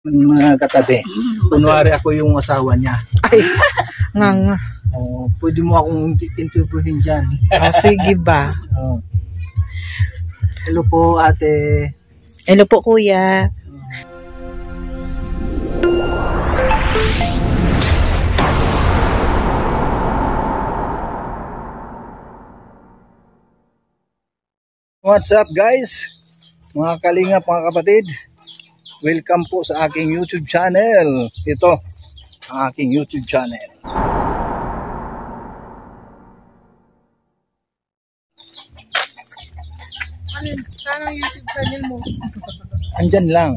Mga katabi. Kunwari ako yung asawa niya. Ay, nga. Oh, pwede mo akong interviewin dyan. Sige ba? Oh. Hello po, ate. Hello po, kuya. What's up, guys? Mga kalingap, mga kapatid. Welcome po sa aking YouTube channel. Ito, ang aking YouTube channel. Saan ang YouTube channel mo? Andyan lang.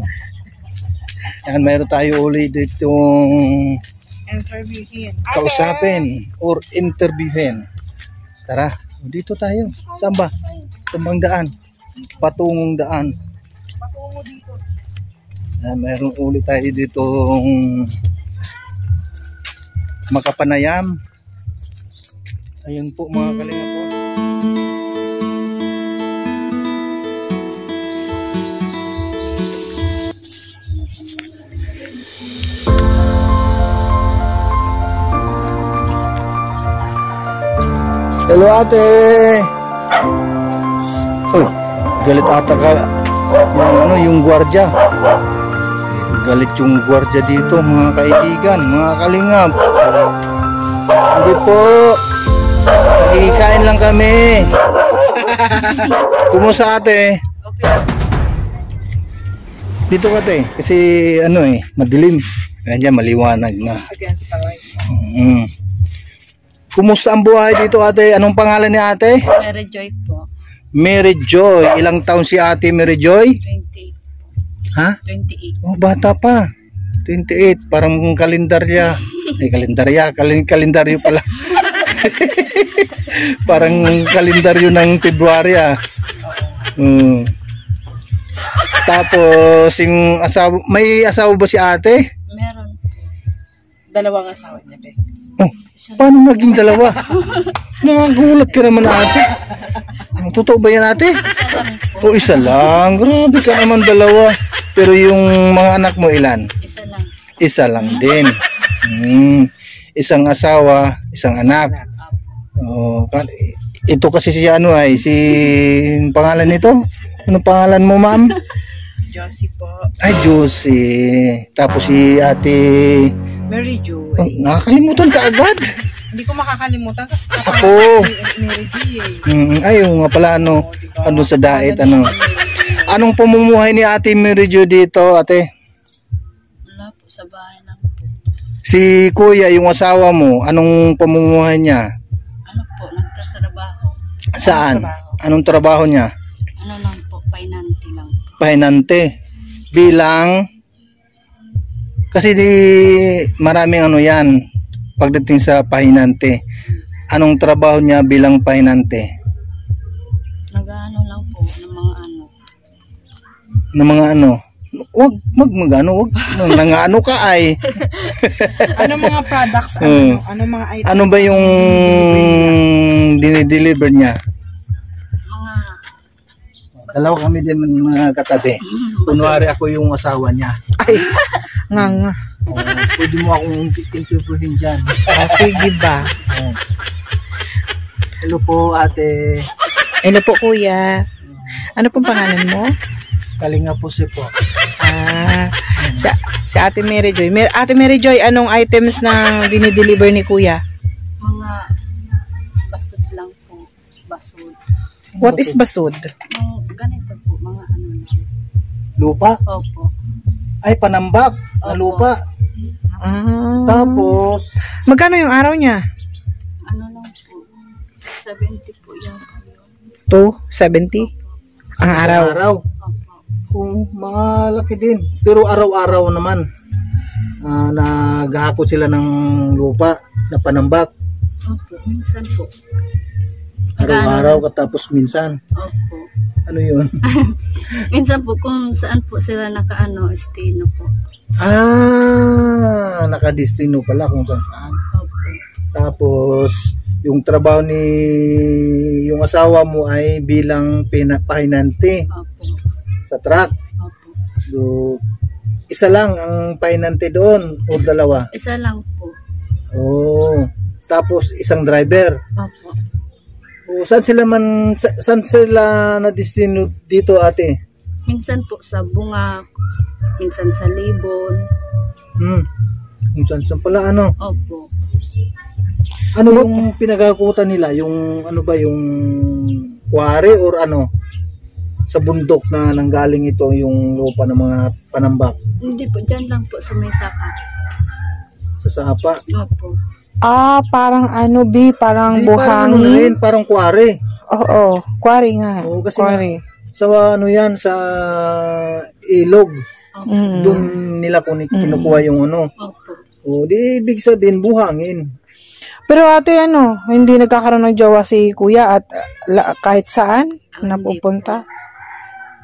Yan, mayroon tayo ulit ditong Interviewin. kausapin or interviewin. Tara, dito tayo. Saan ba? Tumang daan. Patungong daan. Patungo dito. Yan, mayroon ulit tayo ditong makapanayam. Ayun po mga kalinga po. Hello ate. Uy, galit ata ka yung gwardiya. Galit yung gwardiya dito mga kaibigan, mga kalingap. Hindi po. Nakikain lang kami. Kumusta ate? Okay. Dito ka ate, kasi madilim. Ganyan maliwanag na. Against the light. Kumusta ang buhay dito ate? Anong pangalan ni ate? Mary Joy po. Mary Joy. Ilang taon si ate Mary Joy? 28. Ha? 28. Oh, bata pa. 28. Parang kalendarya. Ay, kalendaryo pala. Parang kalendaryo ng February ah. Tapos, yung asawa, may asawa ba si ate? Meron. Dalawang asawa niya, be. Oh, paano naging dalawa? Nakagulat ka naman ate. Totoo ba yan ate? Isa lang po. O isa lang. Grabe ka naman dalawa. Pero yung mga anak mo ilan? Isa lang. Isa lang din. Isang asawa, isang anak. Oh, ito kasi si si pangalan nito? Anong pangalan mo, ma'am? Josie po. Ay, Josie. Tapos si ate Mary Joy. oh, nakakalimutan ka agad. Hindi ko makakalimutan kasi Ako. Mary Joy. Ay, nga pala ano sa diet Anong pamumuhay ni ate Mary Jo dito, ate? Wala po, sa bahay lang po. Si kuya, yung asawa mo, anong pamumuhay niya? Ano po, nagtatrabaho. Saan? Anong trabaho niya? Ano lang po, painanti lang. Pahinante. Bilang kasi di maraming yan pagdating sa pahinante. Anong trabaho niya bilang pahinante? Nag-ano lang po, ng mga ano. Ng mga ano? Wag mag-ano, wag nang ka ay. Ano mga products? Ano mga items? Ano ba yung dinideliver niya? Mga Dalawa kami din mga katabi. Kunwari ako yung asawa niya. Ay, nga. Oh, pwede mo akong interviewin dyan. Sige ba? Oh. Hello po ate. Hello po, kuya. Ano pong pangalan mo? Kalinga po si po. Si ate Mary Joy. Ate Mary Joy, anong items na dinideliver ni kuya? mga basod lang po. Basod. What is basod? Mga ganito po, mga ano lang. Lupa? Opo. Ay, panambak na Opo. lupa. Tapos, magkano yung araw niya? Ano lang po. 70 po yan. 270? Ang araw. araw. Opo. Kung malaki din. Pero araw-araw naman. Naghahakot sila ng lupa na panambak. Opo, minsan po. Araw-araw katapos minsan. Opo. Ano yun? Minsan po kung saan po sila nakaano, estino po. Nakadestino pala kung saan. Opo. Tapos, yung trabaho ni yung asawa mo ay bilang pahinante Opo. sa truck. Opo. So, isa lang ang painante doon o dalawa? Isa lang po. Oh. Tapos isang driver. Opo. Oh, saan sila na destino dito, ate? Minsan po sa Bungak, minsan sa Libon. Saan pala ano? Opo. Ano yung pinagakutan nila? Yung ano ba yung quarry or ano? Sa bundok na nanggaling ito yung lupa ng mga panambak? Hindi po, dyan lang po sa may saka. Sa Sapa? Opo. Parang ano, parang Hindi, parang ano buhangin. rin, parang quarry. Oo, quarry nga. Oo, kasi Quarry. Sa ano yan, sa ilog. Opo. Doon nila kinukuha yung ano. Opo. O, di ibig sabihin buhangin. Pero ate, hindi nagkakaroon ng jowa si kuya at kahit saan napupunta?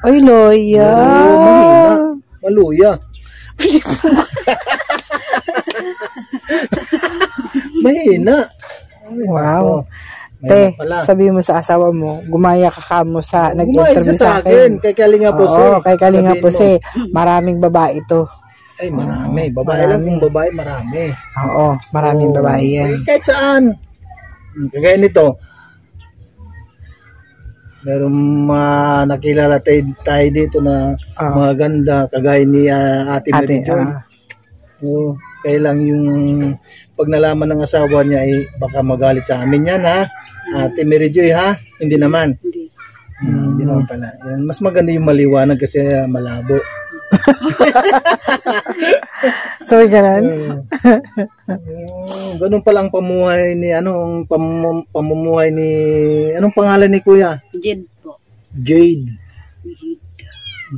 Ay, loya. Mahina. Maluya. Mahina. Wow. Mahina Te, pala. sabi mo sa asawa mo, gumaya ka mo sa nag-interview Gumaya sa akin. Kay Kalinga po, sir. Oo, kay Kalinga Sabihin po, mo. sir. Maraming babae ito. Ay, marami. Babae lang kung babae, marami. Oo, maraming Oo. babae yan. Eh, kahit saan. Kagaya nito. Meron nakilala tayo dito na mga ganda, kagaya ni Ate Mary Joy. Oo, kaya lang yung pag nalaman ng asawa niya ay baka magalit sa amin yan, ha? Ate Mary Joy, ha? Hindi naman. Hindi. Hindi naman pala. Yan, mas maganda yung maliwanag kasi malabo. So, ganun? Ganun pala ang pamuhay ni pamumuhay ni anong pangalan ni Kuya? Jade po. Jade. Jade.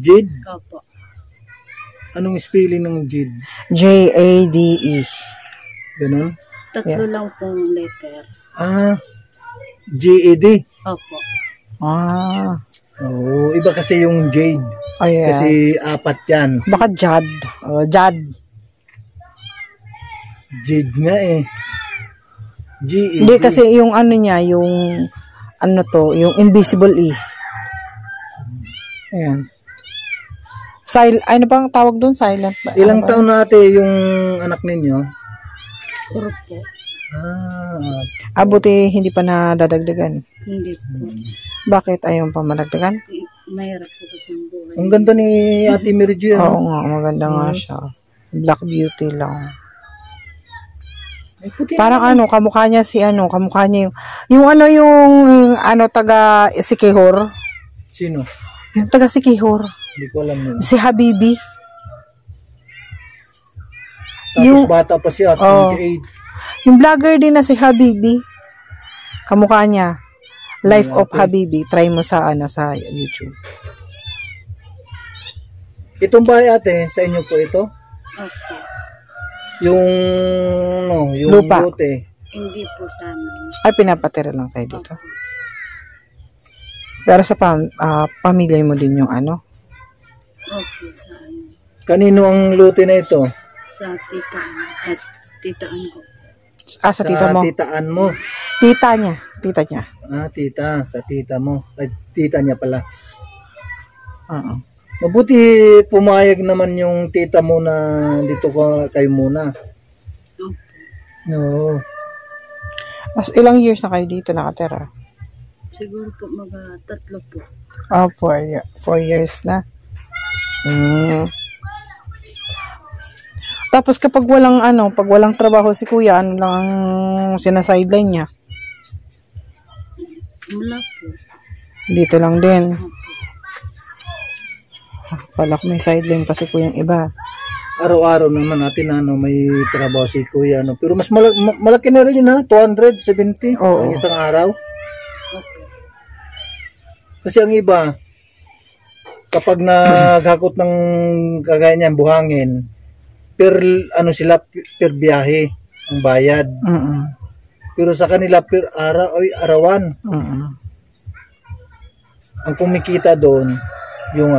Jade? Opo. Anong spelling ng Jade? Jade. Ganun? Tatlo lang pong letter. Jad. Opo. Oo, iba kasi yung Jade. Oh, yes. Kasi apat yan. Baka Jad. Jad. Jade nga eh. G-E-D. Hindi kasi yung niya, yung yung invisible E. Ayan. Ano bang tawag doon? Silent ba? Ilang Ano ba? taon na ate yung anak ninyo? Kurot po. Buti hindi pa nadadagdagan. Hindi po. Bakit ayaw pa madagdagan? Mahirap po kasi ang buhay. Ang ganda ni Ate Mary Jo. Oo nga, maganda nga siya. Black beauty lang. Ay, puti Parang kamukha niya kamukha niya yung taga Sikihor. Sino? Yung taga Sikihor. Hindi ko alam yun. Si Habibi. Tapos bata pa siya, 28. Yung vlogger din na si Habibi. Kamukha niya. Life of Habibi. Try mo sa sa YouTube. Itong bahay ate, sa inyo po ito? Opo. Yung Lupa. Hindi po sa amin. Ay, pinapatira lang kayo dito. Opo. Pero sa pamilya mo din yung Opo, sa amin. Kanino ang lote na ito? Sa titaan at titaan ko. Sa tita mo. Titaan mo. Tita niya. Tita niya. Tita. Sa tita mo. Ay, tita niya pala. Oo. Mabuti pumayag naman yung tita mo na dito kayo muna. Opo. No. Mas ilang years na kayo dito nakatira? Siguro po tatlo po. 4 years na. Tapos kapag walang trabaho si kuya, ano lang ang sinasideline niya? Wala po. Dito lang din. Opo. Kala ko may sideline pa si kuyang iba. Araw-araw naman natin may trabaho si kuya. Pero mas malaki na rin yun, ha? 270 Oo. ang isang araw. Opo. Kasi ang iba, kapag naghakot ng kagaya niyan, buhangin, sila per biyahe ang bayad. Pero sa kanila per arawan. Ang kumikita doon yung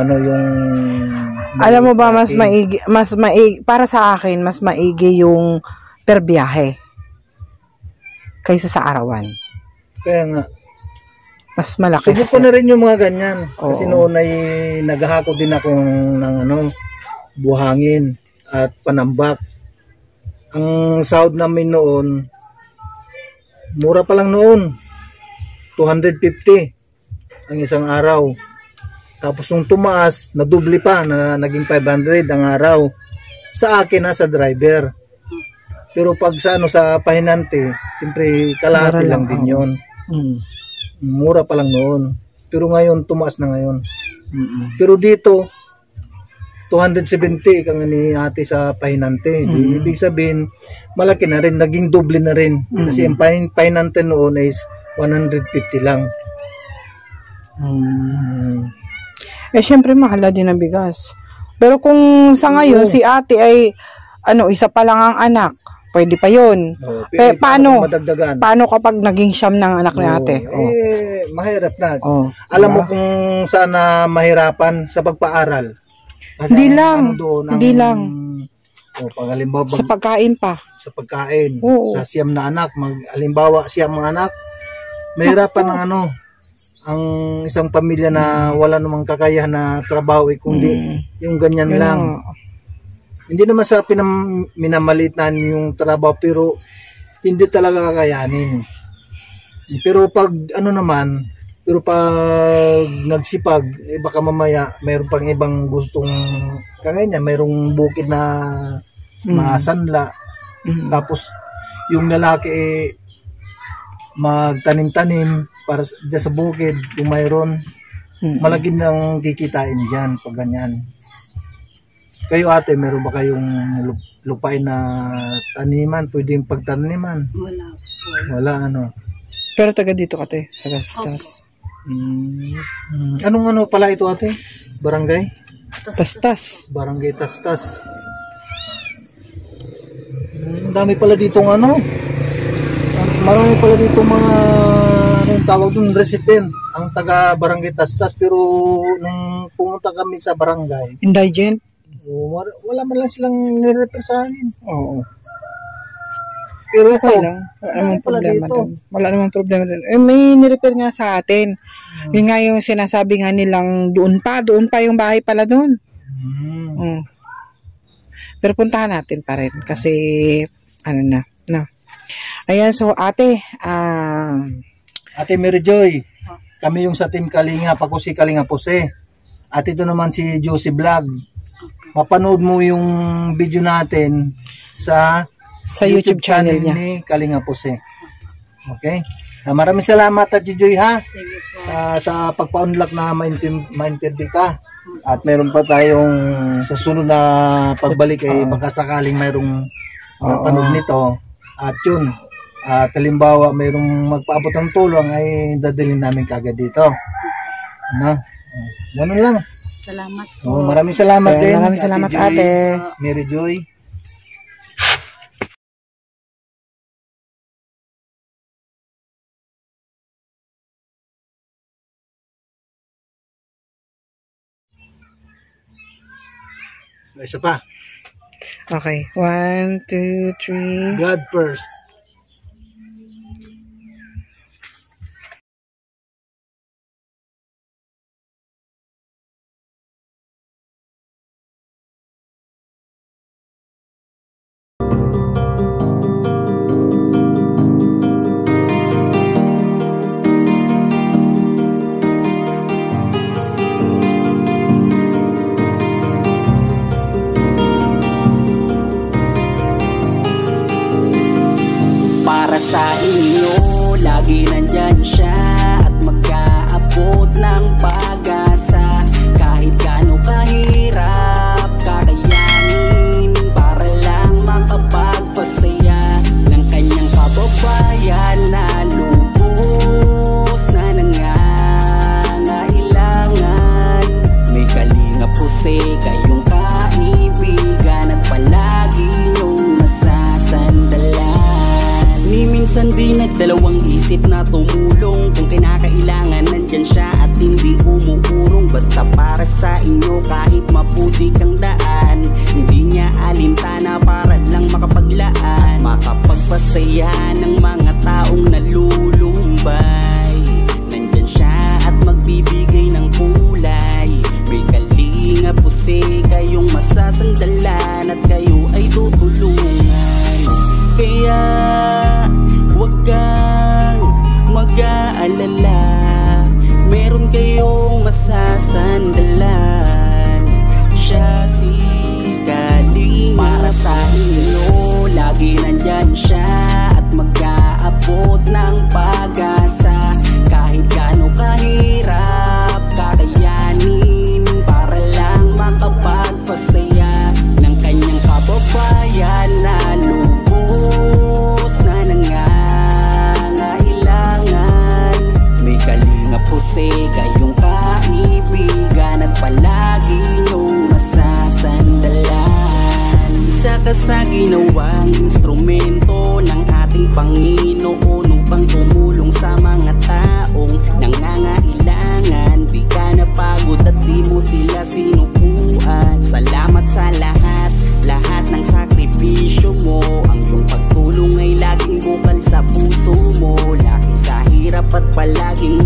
alam mo ba mas maigi para sa akin mas maigi yung per biyahe kaysa sa arawan. Kaya nga mas malaki. subok ko na rin yung mga ganyan. Oo. Kasi noon ay naghahakot din ako ng buhangin at panambak. Ang sahod namin noon, mura pa lang noon, 250 ang isang araw. Tapos nung tumaas, nadubli pa, na naging 500 ang araw. Sa akin sa driver. Pero pag sa pahinante, siyempre kalahati lang din yun. Mura pa lang noon. Pero ngayon, tumaas na ngayon. Pero dito, 270 kang ni ate sa pahinante. Ibig sabihin, malaki na rin, naging doble na rin. Kasi ang pahinante noon is 150 lang. Eh, syempre, mahal din ang bigas. Pero kung sa ngayon, si ate ay, isa pa lang ang anak, pwede pa yun. Paano? Paano kapag naging siyam ng anak ni ate? Mahirap na. Alam mo kung saan na mahirapan sa pagpaaral. Kasi hindi lang. Sa pagkain pa. Sa pagkain. Sa siyam na anak. Halimbawa, siyam mga anak. Mahirapan ng ang isang pamilya na wala namang kakayahan na trabaho kundi yung ganyan lang. Hindi naman sa minamalitan yung trabaho pero hindi talaga kakayanin. Pero pag pero pag nagsipag, baka mamaya mayroon pang ibang gustong kagaya niya, mayroong bukid na masanla. Tapos yung lalaki magtanim-tanim para dyan sa bukid kung mayroon. Malaki nang kikitain dyan pag ganyan. Kayo ate, meron ba kayong lupain na taniman? Pwedeng pagtaniman? Wala. Pero taga dito ka te, taga Tastas. Anong pala ito ate? Barangay? Tastas. Barangay Tastas. Ang dami pala ditong marami pala dito mga anong tawag doon, recipient ang taga Barangay Tastas. Pero nung pumunta kami sa barangay, indigent, wala man lang silang nirepresahin. Pero ito lang, wala namang problema doon. May nirepair nga sa atin. Yun nga yung sinasabi nga nilang doon pa yung bahay pala doon. Pero puntahan natin pa rin kasi Ayan, so ate, Ate Mary Joy, kami yung sa Team Kalinga, ako si Kalinga Pose. At ito naman si Josie Vlog. Mapanood mo yung video natin sa YouTube channel niya ni Kalinga Pose. Okay? Maraming salamat at Joy ha. Sige po. Sa pagpa-unlock na ma-interview ka. At meron pa tayong sa sunod na pagbalik ay baka sakaling mayroong panood nito. At yun, halimbawa mayroong magpaabot ng tulong ay dadalhin namin kagad dito. Ganun lang. Salamat po. Maraming salamat din. Maraming salamat ate. Mary Joy. Isa pa. Okay. 1, 2, 3. God first. Para sa inyo, lagi nandyan siya at mag-aabot ng pag-asa. Kahit gaano kahirap, kakayanin para lang makapagpasaya ng kanyang kababayan na lubos na nangangailangan. May Kalinga Pose kayong kaibigan at palagi niyong nasasandalan. Minsan di nagdalawang isip na tumulong. Kung kinakailangan nandyan siya at hindi umuurong. Basta para sa inyo kahit maputik ang daan. Hindi niya alintana para lang makapaglaan, makapagpasaya ng mga taong nalulumbay. Nandyan siya at magbibigay ng kulay. May Kalinga Pose kayong masasandalan. masahin nyo, lagi nandyan siya at mag-aabot ng pag-asa. Kahit gaano kahirap kakayanin para lang makapagpasaya ng kanyang kababayan na lubos na nangangailangan. May Kalinga Jose, kayong kaibigan at palagi nyong masasandalan. Isa ka sa ginawang instrumento ng ating Panginoon upang tumulong sa mga taong nangangailangan. Di ka napagod at di mo sila sinukuan. Salamat sa lahat ng sakripisyo mo. Ang iyong pagtulong ay laging bukal sa puso mo. Laki sa hirap at palaging